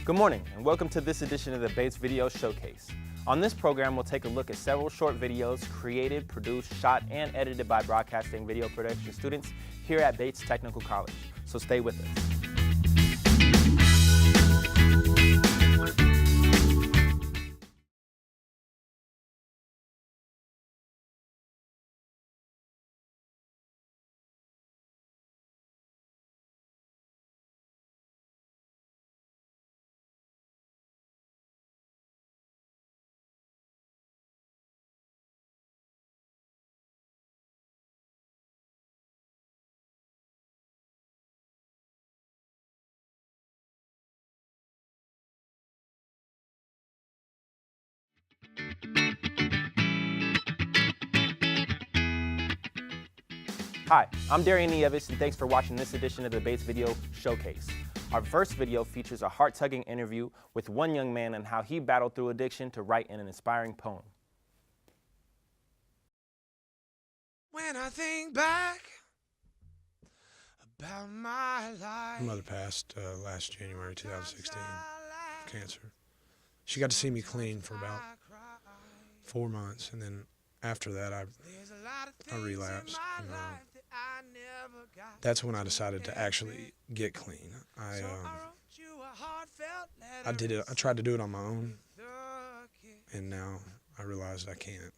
Good morning, and welcome to this edition of the Bates Video Showcase. On this program, we'll take a look at several short videos created, produced, shot, and edited by broadcasting video production students here at Bates Technical College. So stay with us. Hi, I'm Darian Nieves, and thanks for watching this edition of the Bates Video Showcase. Our first video features a heart-tugging interview with one young man and how he battled through addiction to write an inspiring poem. When I think back about my life. My mother passed last January 2016 of cancer. She got to see me clean for about 4 months, and then after that I relapsed. And, that's when I decided to actually get clean. I did it. I tried to do it on my own, and now I realized I can't.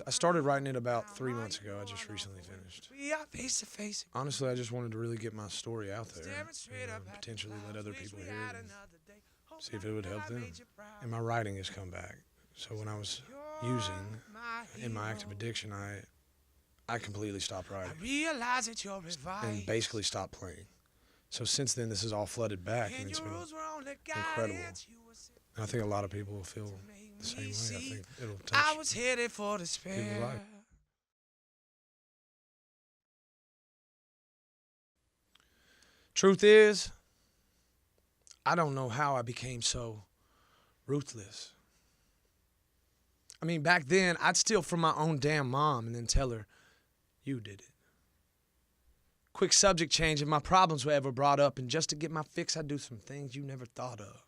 I started writing it about 3 months ago. I just recently finished. Honestly, I just wanted to really get my story out there and potentially let other people hear it and see if it would help them. And my writing has come back. So when I was using in my active addiction, I completely stopped writing and basically stopped playing. So since then, this is all flooded back, and it's been incredible. And I think a lot of people will feel the same way. I think it'll touch people's life. Truth is, I don't know how I became so ruthless. I mean, back then, I'd steal from my own damn mom and then tell her, "You did it." Quick subject change if my problems were ever brought up, and just to get my fix, I'd do some things you never thought of.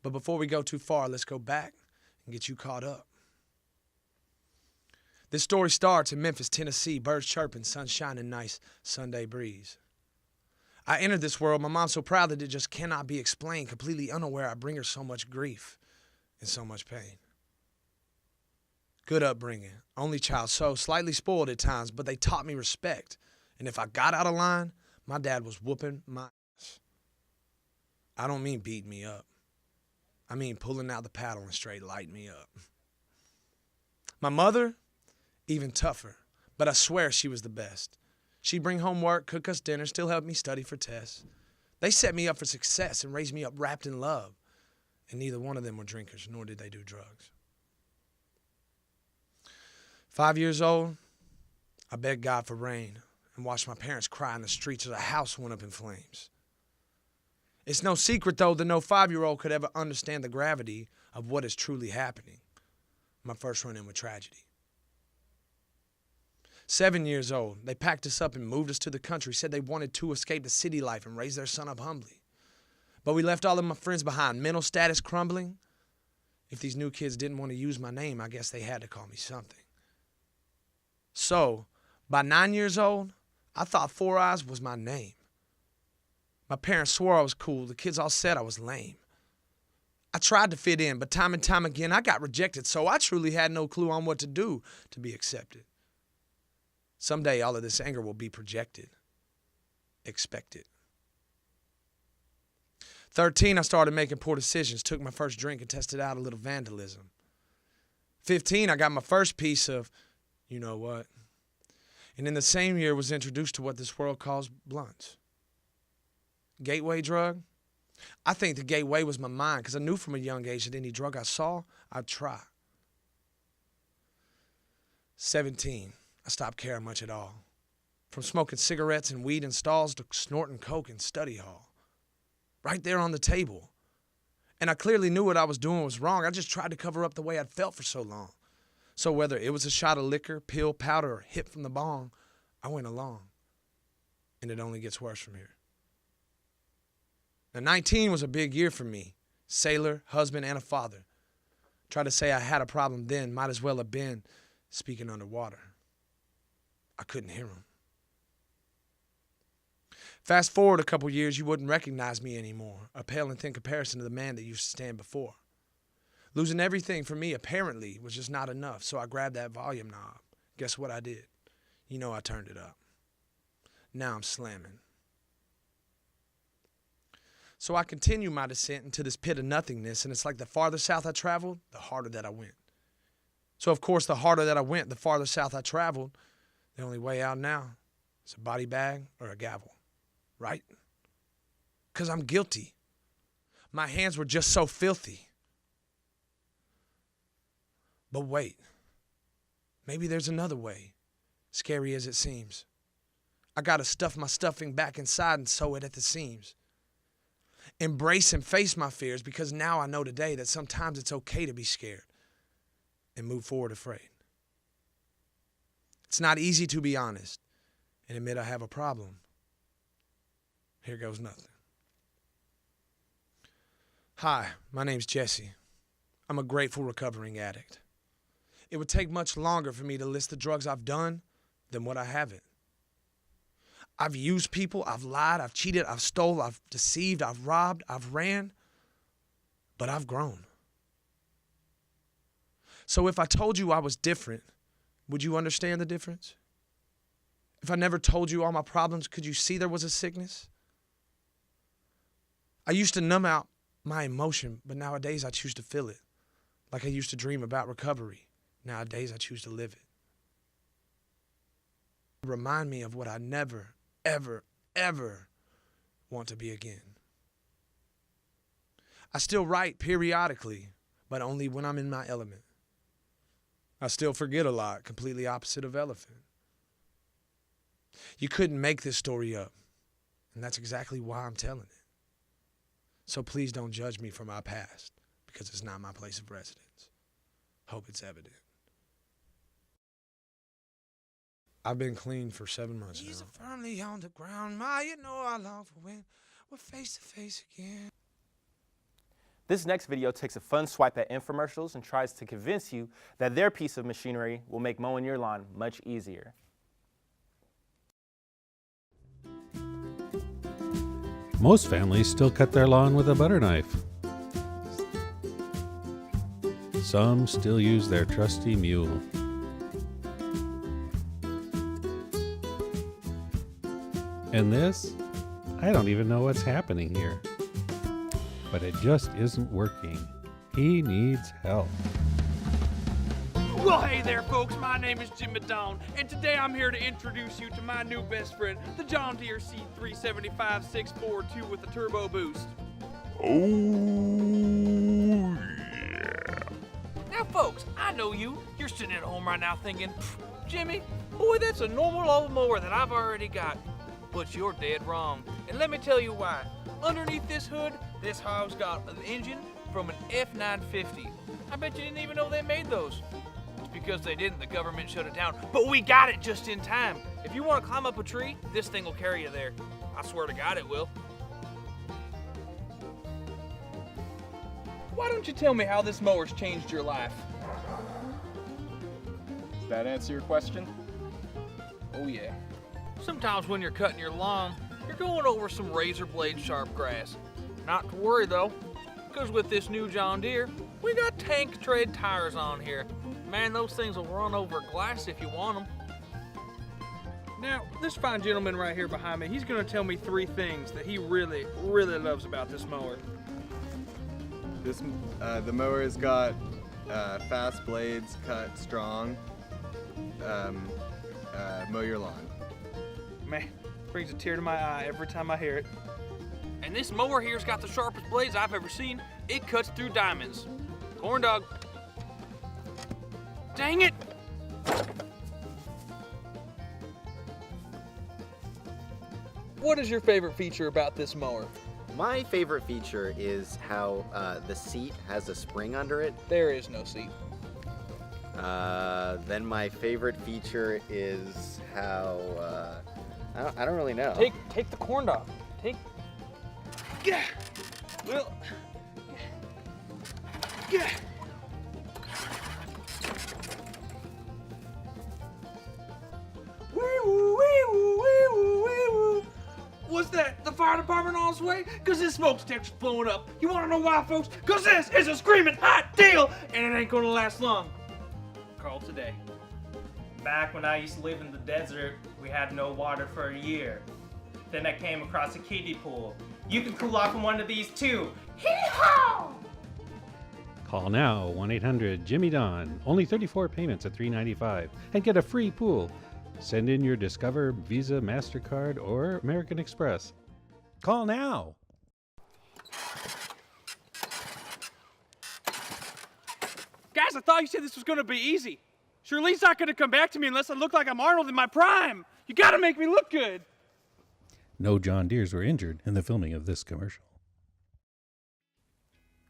But before we go too far, let's go back and get you caught up. This story starts in Memphis, Tennessee, birds chirping, sun shining, nice Sunday breeze. I entered this world, my mom so proud that it just cannot be explained, completely unaware I bring her so much grief and so much pain. Good upbringing, only child, so slightly spoiled at times, but they taught me respect. And if I got out of line, my dad was whooping my ass. I don't mean beating me up. I mean pulling out the paddle and straight lighting me up. My mother, even tougher, but I swear she was the best. She'd bring home work, cook us dinner, still help me study for tests. They set me up for success and raised me up wrapped in love. And neither one of them were drinkers, nor did they do drugs. 5 years old, I begged God for rain and watched my parents cry in the streets as a house went up in flames. It's no secret, though, that no 5-year-old could ever understand the gravity of what is truly happening. My first run-in with tragedy. 7 years old, they packed us up and moved us to the country, said they wanted to escape the city life and raise their son up humbly. But we left all of my friends behind, mental status crumbling. If these new kids didn't want to use my name, I guess they had to call me something. So, by 9 years old, I thought Four Eyes was my name. My parents swore I was cool. The kids all said I was lame. I tried to fit in, but time and time again, I got rejected, so I truly had no clue on what to do to be accepted. Someday, all of this anger will be projected. Expect it. 13, I started making poor decisions, took my first drink and tested out a little vandalism. 15, I got my first piece of, you know what? And in the same year, was introduced to what this world calls blunts. Gateway drug? I think the gateway was my mind, because I knew from a young age that any drug I saw, I'd try. 17, I stopped caring much at all. From smoking cigarettes and weed in stalls to snorting coke in study hall. Right there on the table. And I clearly knew what I was doing was wrong. I just tried to cover up the way I'd felt for so long. So whether it was a shot of liquor, pill, powder, or hit from the bong, I went along. And it only gets worse from here. Now, 19 was a big year for me. Sailor, husband, and a father. Tried to say I had a problem then, might as well have been speaking underwater. I couldn't hear him. Fast forward a couple years, you wouldn't recognize me anymore, a pale and thin comparison to the man that used to stand before. Losing everything for me, apparently, was just not enough, so I grabbed that volume knob. Guess what I did? You know I turned it up. Now I'm slamming. So I continue my descent into this pit of nothingness, and it's like the farther south I traveled, the harder that I went. So, of course, the harder that I went, the farther south I traveled. The only way out now is a body bag or a gavel, right? Because I'm guilty. My hands were just so filthy. But wait, maybe there's another way, scary as it seems. I gotta stuff my stuffing back inside and sew it at the seams. Embrace and face my fears, because now I know today that sometimes it's okay to be scared and move forward afraid. It's not easy to be honest and admit I have a problem. Here goes nothing. Hi, my name's Jesse. I'm a grateful recovering addict. It would take much longer for me to list the drugs I've done than what I haven't. I've used people, I've lied, I've cheated, I've stole, I've deceived, I've robbed, I've ran, but I've grown. So if I told you I was different, would you understand the difference? If I never told you all my problems, could you see there was a sickness? I used to numb out my emotion, but nowadays I choose to feel it. Like I used to dream about recovery. Nowadays I choose to live it. Remind me of what I never, ever, ever want to be again. I still write periodically, but only when I'm in my element. I still forget a lot, completely opposite of elephant. You couldn't make this story up, and that's exactly why I'm telling it. So please don't judge me for my past, because it's not my place of residence. Hope it's evident. I've been clean for 7 months now. Knees are firmly on the ground, my, you know I long for when we're face to face again. This next video takes a fun swipe at infomercials and tries to convince you that their piece of machinery will make mowing your lawn much easier. Most families still cut their lawn with a butter knife. Some still use their trusty mule. And this? I don't even know what's happening here. But it just isn't working. He needs help. Well, hey there, folks. My name is Jim Madone, and today I'm here to introduce you to my new best friend, the John Deere C375 642 with the turbo boost. Oh, yeah. Now, folks, I know you. You're sitting at home right now thinking, Jimmy, boy, that's a normal old mower that I've already got. But you're dead wrong, and let me tell you why. Underneath this hood, this hog's got an engine from an F950. I bet you didn't even know they made those. It's because they didn't, the government shut it down, but we got it just in time. If you want to climb up a tree, this thing will carry you there. I swear to God it will. Why don't you tell me how this mower's changed your life? Does that answer your question? Oh yeah. Sometimes when you're cutting your lawn, you're going over some razor blade sharp grass. Not to worry though, because with this new John Deere, we got tank tread tires on here. Man, those things will run over glass if you want them. Now, this fine gentleman right here behind me, he's gonna tell me 3 things that he really, really loves about this mower. The mower has got fast blades, cut strong, mow your lawn. Man, brings a tear to my eye every time I hear it. And this mower here's got the sharpest blades I've ever seen. It cuts through diamonds. Corn dog. Dang it! What is your favorite feature about this mower? My favorite feature is how the seat has a spring under it. There is no seat. Then my favorite feature is how I don't really know. Take the corn dog. Yeah. Well. Yeah. Wee-woo, wee-woo, wee-woo, wee-woo. What's that? The fire department on its way? Cause this smoke detector's blowing up. You wanna know why, folks? Cause this is a screaming hot deal, and it ain't gonna last long. Call today. Back when I used to live in the desert, we had no water for a year. Then I came across a kiddie pool. You can cool off in one of these too. Hee-haw! Call now 1-800-JIMMY-DON. Only 34 payments at $3.95 and get a free pool. Send in your Discover, Visa, MasterCard, or American Express. Call now. Guys, I thought you said this was gonna be easy. Shirley's not gonna come back to me unless I look like I'm Arnold in my prime. You gotta make me look good. No John Deeres were injured in the filming of this commercial.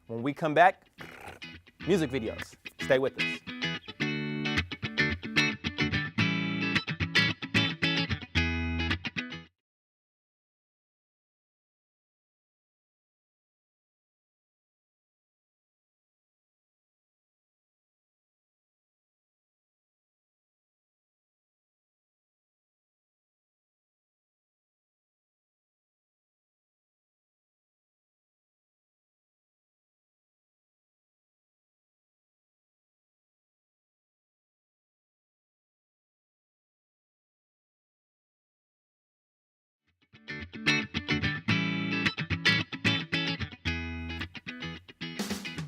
When we come back, music videos. Stay with us.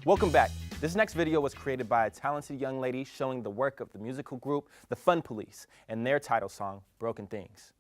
Welcome back. This next video was created by a talented young lady showing the work of the musical group The Fun Police and their title song, Broken Things.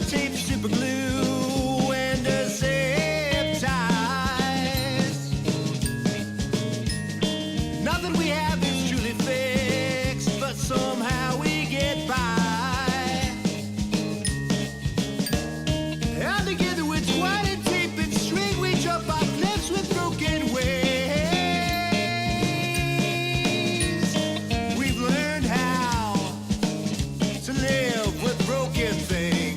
Tape, super glue, and a zip ties. Nothing we have is truly fixed, but somehow we get by. And together with twine and tape and string, we jump off cliffs with broken wings. We've learned how to live with broken things.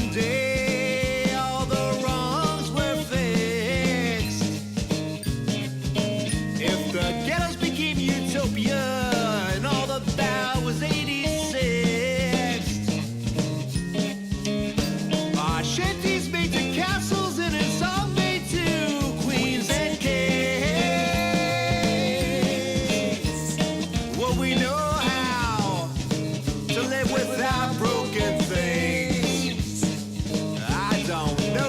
someday all the wrongs were fixed. If the ghettos became utopia and all the bad was 86, our shanties made to castles and it's all made to queens and kings. Well, we know how to live without broken things. I don't know.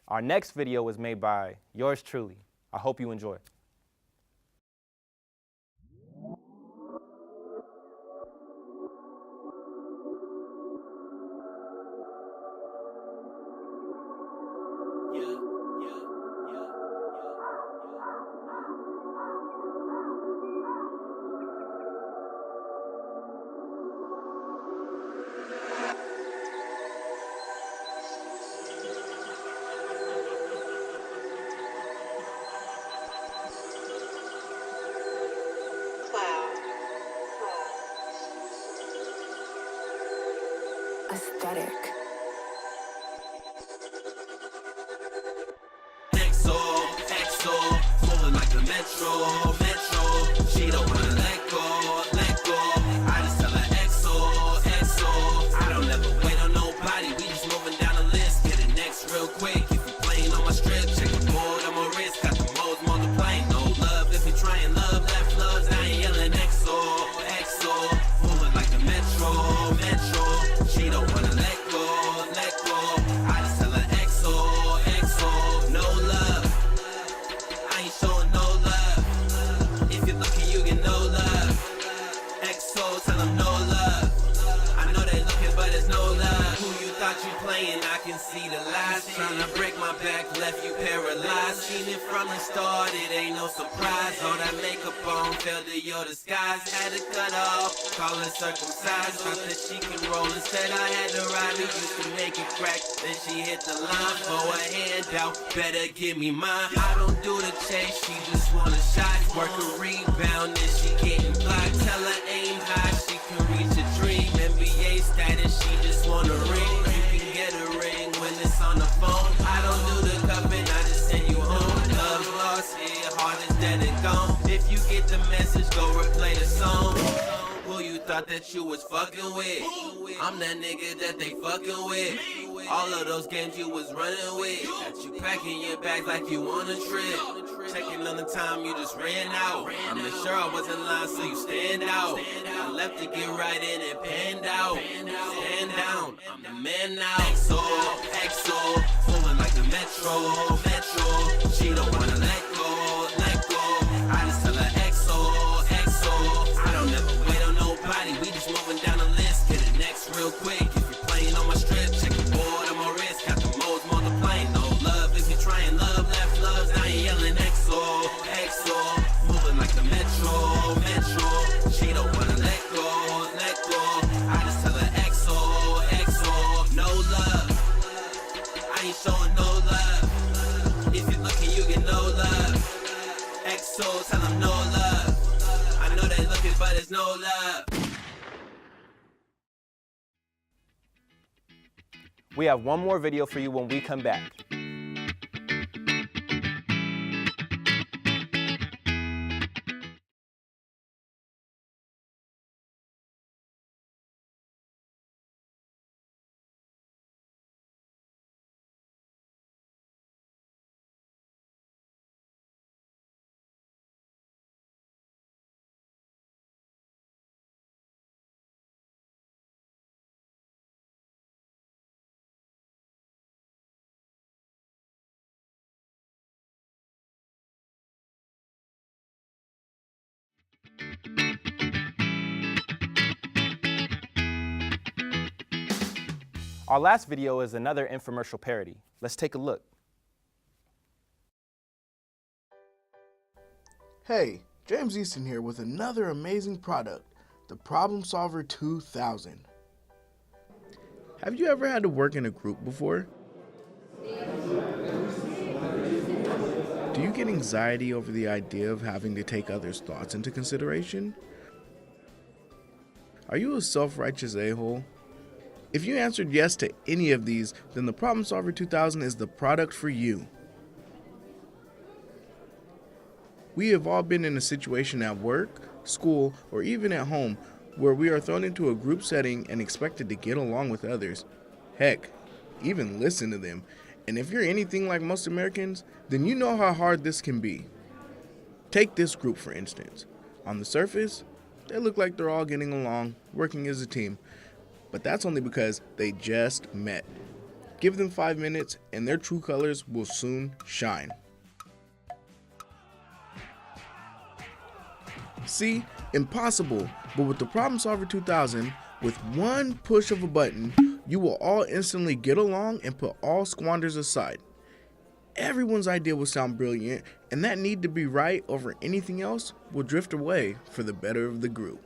Our next video was made by yours truly. I hope you enjoy. Aesthetic. XO, flowing like the metro. She don't wanna let go. I just tell her XO. I don't ever wait on nobody. We just moving down the list, get it next real quick. If you playing on my strip, check the board on my wrist. Got the modes multiplying. No love if you trying love, left loves. I ain't yelling XO. Flowing like the metro. She don't wanna let go. I just tell her XO. No love. I ain't showing no love. If you're looking, you get no love. XO, tell them no love. I know they looking, but it's no love. Who you thought you playing? I can see the lies. Trying to break my back, left you paralyzed. Seen it from the start, it ain't no surprise. All that makeup on, failed to your disguise. Had to cut off, call it circumcised. Thought that she can roll, instead I had to ride it. Used to make it crack, then she hit the line for a handout. Better give me mine. I don't do the chase, she just want a shot. Work a rebound, then she getting blocked. Tell her aim high, she can reach a dream. NBA status, she just want a ring. You can get a ring when it's on the phone. I don't do the cuffing, I just send you home. Love lost, yeah, heart is dead and gone. If you get the message, go replay the song. Who you thought that you was fucking with? I'm that nigga that they fucking with. All of those games you was running with. Got you packing your bags like you on a trip. Checking on the time, you just ran out. I made sure I wasn't lying, so you stand out. I left to get right in and panned out. Stand down, I'm the man now. XO, flowing like the metro. She don't wanna let go. I just tell her XO. I don't ever wait on nobody. We just moving down the list, get it next real quick. If you're playing on my strip, check the board on my wrist. Got the modes multiplying. No love if you're trying love, left loves. I ain't yelling XO. Moving like the metro. She don't wanna let go. I just tell her XO. No love. I ain't showing no love. If you're looking, you get no love. XO, tell them no love. I know they looking, but it's no love. We have one more video for you when we come back. Our last video is another infomercial parody. Let's take a look. Hey, James Easton here with another amazing product, the Problem Solver 2000. Have you ever had to work in a group before? Do you get anxiety over the idea of having to take others' thoughts into consideration? Are you a self-righteous a-hole? If you answered yes to any of these, then the Problem Solver 2000 is the product for you. We have all been in a situation at work, school, or even at home where we are thrown into a group setting and expected to get along with others. Heck, even listen to them. And if you're anything like most Americans, then you know how hard this can be. Take this group for instance. On the surface, they look like they're all getting along, working as a team. But that's only because they just met. Give them 5 minutes and their true colors will soon shine. See, impossible, but with the Problem Solver 2000, with one push of a button, you will all instantly get along and put all squanders aside. Everyone's idea will sound brilliant, and that need to be right over anything else will drift away for the better of the group.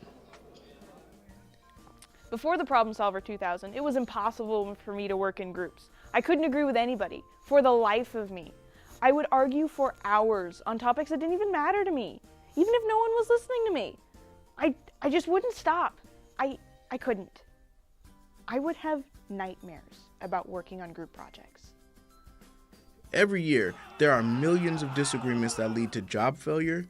Before the Problem Solver 2000, it was impossible for me to work in groups. I couldn't agree with anybody, for the life of me. I would argue for hours on topics that didn't even matter to me, even if no one was listening to me. I just wouldn't stop. I couldn't. I would have nightmares about working on group projects. Every year, there are millions of disagreements that lead to job failure,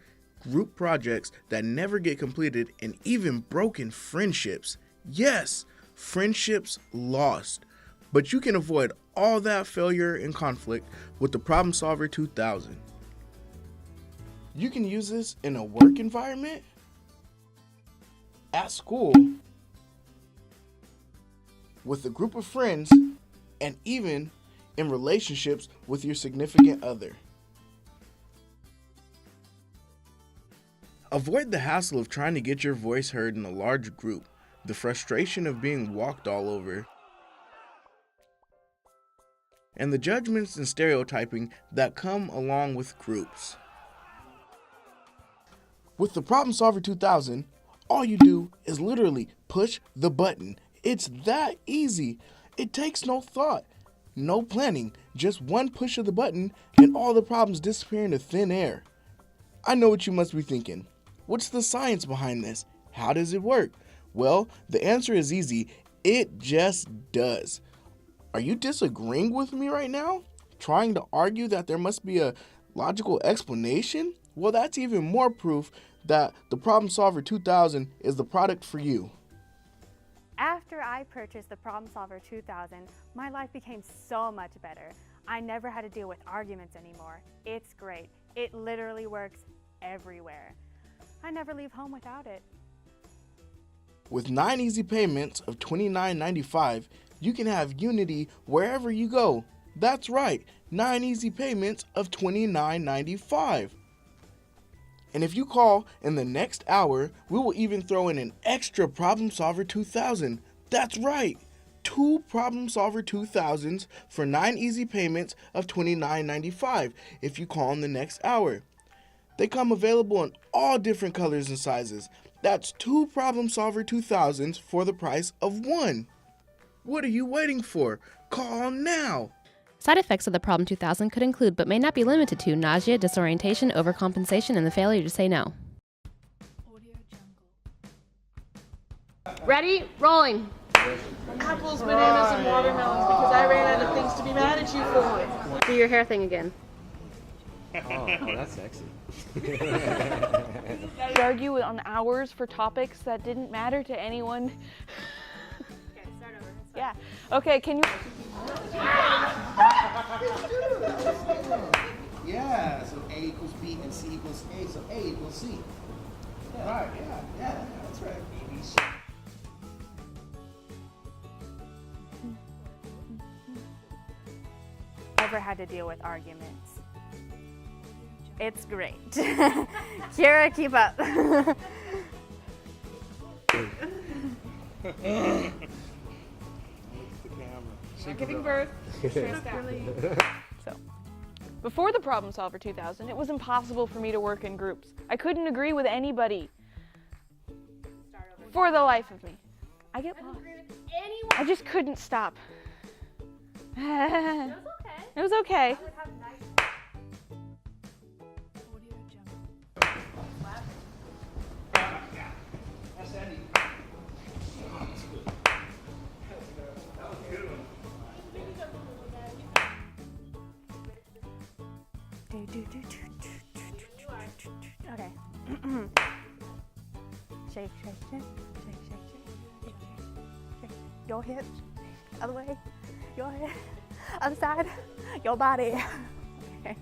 group projects that never get completed, and even broken friendships. Yes, friendships lost. But you can avoid all that failure and conflict with the Problem Solver 2000. You can use this in a work environment, at school, with a group of friends, and even in relationships with your significant other. Avoid the hassle of trying to get your voice heard in a large group, the frustration of being walked all over, and the judgments and stereotyping that come along with groups. With the Problem Solver 2000, all you do is literally push the button. It's that easy. It takes no thought, no planning, just one push of the button and all the problems disappear into thin air. I know what you must be thinking. What's the science behind this? How does it work? Well, the answer is easy. It just does. Are you disagreeing with me right now? Trying to argue that there must be a logical explanation? Well, that's even more proof that the Problem Solver 2000 is the product for you. After I purchased the Problem Solver 2000, my life became so much better. I never had to deal with arguments anymore. It's great. It literally works everywhere. I never leave home without it. With 9 easy payments of $29.95, you can have Unity wherever you go. That's right, 9 easy payments of $29.95. And if you call in the next hour, we will even throw in an extra Problem Solver 2000. That's right, 2 Problem Solver 2000s for 9 easy payments of $29.95 if you call in the next hour. They come available in all different colors and sizes. That's 2 Problem Solver 2000s for the price of 1. What are you waiting for? Call now! Side effects of the Problem 2000 could include, but may not be limited to, nausea, disorientation, overcompensation, and the failure to say no. Ready? Rolling. Apples, bananas, and watermelons because I ran out of things to be mad at you for. Do your hair thing again. Oh, that's sexy. We argue on hours for topics that didn't matter to anyone. Okay, start over. Yeah. Okay, can you... Yeah, so A equals B and C equals A, so A equals C. Yeah. Right, yeah, that's right. ABC. Never had to deal with arguments. It's great. Kira, keep up. Giving birth. So, before the Problem Solver 2000, it was impossible for me to work in groups. I couldn't agree with anybody. For the life of me. I get lost. I just couldn't stop. It was okay. Okay. Shake, shake, shake, shake, shake, shake, shake. Your hips, other way. Your head, other side. Your body. Okay.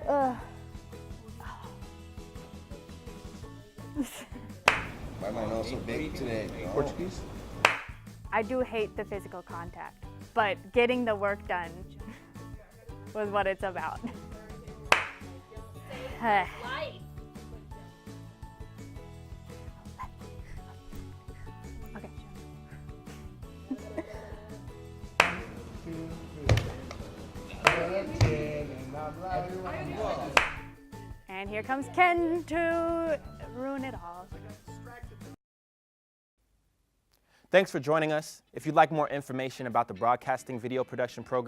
Why am I not so big today? Portuguese? I do hate the physical contact, but getting the work done was what it's about. Okay. And here comes Ken to ruin it all. Thanks for joining us. If you'd like more information about the Broadcasting Video Production Program,